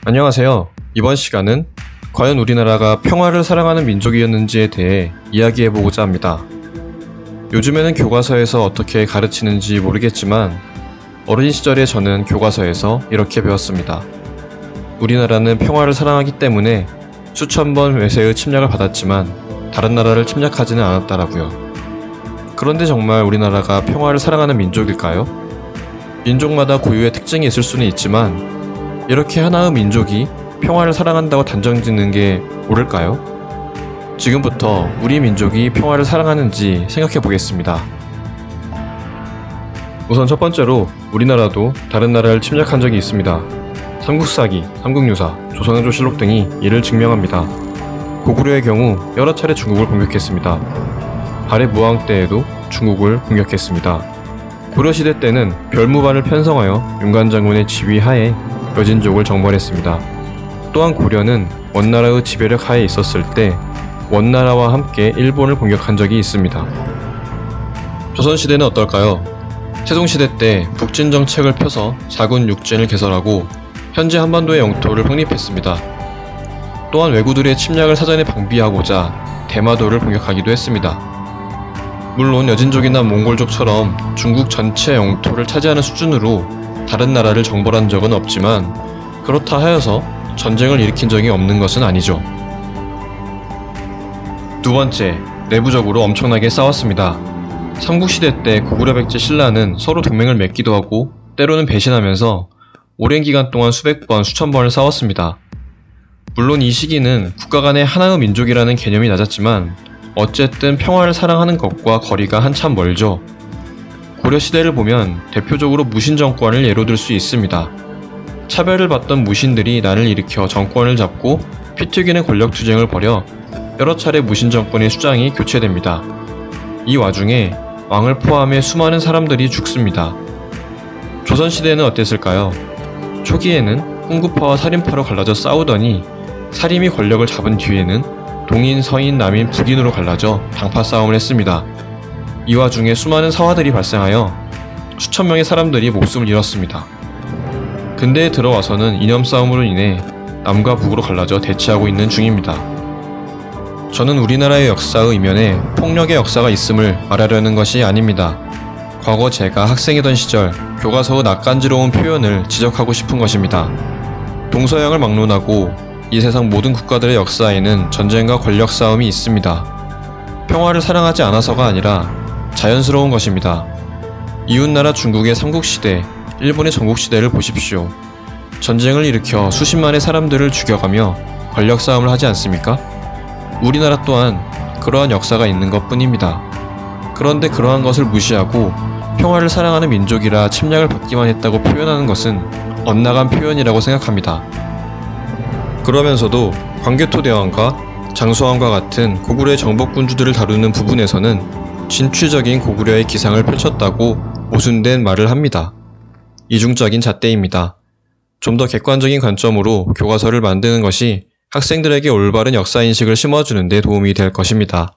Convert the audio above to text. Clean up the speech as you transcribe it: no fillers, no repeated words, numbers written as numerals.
안녕하세요. 이번 시간은 과연 우리나라가 평화를 사랑하는 민족이었는지에 대해 이야기해보고자 합니다. 요즘에는 교과서에서 어떻게 가르치는지 모르겠지만 어린 시절에 저는 교과서에서 이렇게 배웠습니다. 우리나라는 평화를 사랑하기 때문에 수천 번 외세의 침략을 받았지만 다른 나라를 침략하지는 않았다라고요. 그런데 정말 우리나라가 평화를 사랑하는 민족일까요? 민족마다 고유의 특징이 있을 수는 있지만 이렇게 하나의 민족이 평화를 사랑한다고 단정짓는 게 옳을까요? 지금부터 우리 민족이 평화를 사랑하는지 생각해 보겠습니다. 우선 첫 번째로 우리나라도 다른 나라를 침략한 적이 있습니다. 삼국사기, 삼국유사, 조선왕조실록 등이 이를 증명합니다. 고구려의 경우 여러 차례 중국을 공격했습니다. 발해 무왕 때에도 중국을 공격했습니다. 고려시대 때는 별무반을 편성하여 윤관장군의 지휘하에 여진족을 정벌했습니다. 또한 고려는 원나라의 지배력 하에 있었을 때 원나라와 함께 일본을 공격한 적이 있습니다. 조선시대는 어떨까요? 세종시대 때 북진정책을 펴서 자군 육진을 개설하고 현재 한반도의 영토를 확립했습니다. 또한 왜구들의 침략을 사전에 방비하고자 대마도를 공격하기도 했습니다. 물론 여진족이나 몽골족처럼 중국 전체 영토를 차지하는 수준으로 다른 나라를 정벌한 적은 없지만 그렇다 하여서 전쟁을 일으킨 적이 없는 것은 아니죠. 두 번째, 내부적으로 엄청나게 싸웠습니다. 삼국시대 때 고구려 백제 신라는 서로 동맹을 맺기도 하고 때로는 배신하면서 오랜 기간 동안 수백 번, 수천 번을 싸웠습니다. 물론 이 시기는 국가 간의 하나의 민족이라는 개념이 낮았지만 어쨌든 평화를 사랑하는 것과 거리가 한참 멀죠. 고려시대를 보면 대표적으로 무신정권을 예로 들 수 있습니다. 차별을 받던 무신들이 난을 일으켜 정권을 잡고 피 튀기는 권력투쟁을 벌여 여러 차례 무신정권의 수장이 교체됩니다. 이 와중에 왕을 포함해 수많은 사람들이 죽습니다. 조선시대는 어땠을까요? 초기에는 훈구파와 살인파로 갈라져 싸우더니 살인이 권력을 잡은 뒤에는 동인, 서인, 남인, 북인으로 갈라져 당파 싸움을 했습니다. 이 와중에 수많은 사화들이 발생하여 수천 명의 사람들이 목숨을 잃었습니다. 근대에 들어와서는 이념 싸움으로 인해 남과 북으로 갈라져 대치하고 있는 중입니다. 저는 우리나라의 역사의 이면에 폭력의 역사가 있음을 말하려는 것이 아닙니다. 과거 제가 학생이던 시절 교과서의 낯간지러운 표현을 지적하고 싶은 것입니다. 동서양을 막론하고 이 세상 모든 국가들의 역사에는 전쟁과 권력 싸움이 있습니다. 평화를 사랑하지 않아서가 아니라 자연스러운 것입니다. 이웃나라 중국의 삼국시대, 일본의 전국시대를 보십시오. 전쟁을 일으켜 수십만의 사람들을 죽여가며 권력 싸움을 하지 않습니까? 우리나라 또한 그러한 역사가 있는 것 뿐입니다. 그런데 그러한 것을 무시하고 평화를 사랑하는 민족이라 침략을 받기만 했다고 표현하는 것은 엇나간 표현이라고 생각합니다. 그러면서도 광개토대왕과 장수왕과 같은 고구려의 정복군주들을 다루는 부분에서는 진취적인 고구려의 기상을 펼쳤다고 모순된 말을 합니다. 이중적인 잣대입니다. 좀 더 객관적인 관점으로 교과서를 만드는 것이 학생들에게 올바른 역사인식을 심어주는 데 도움이 될 것입니다.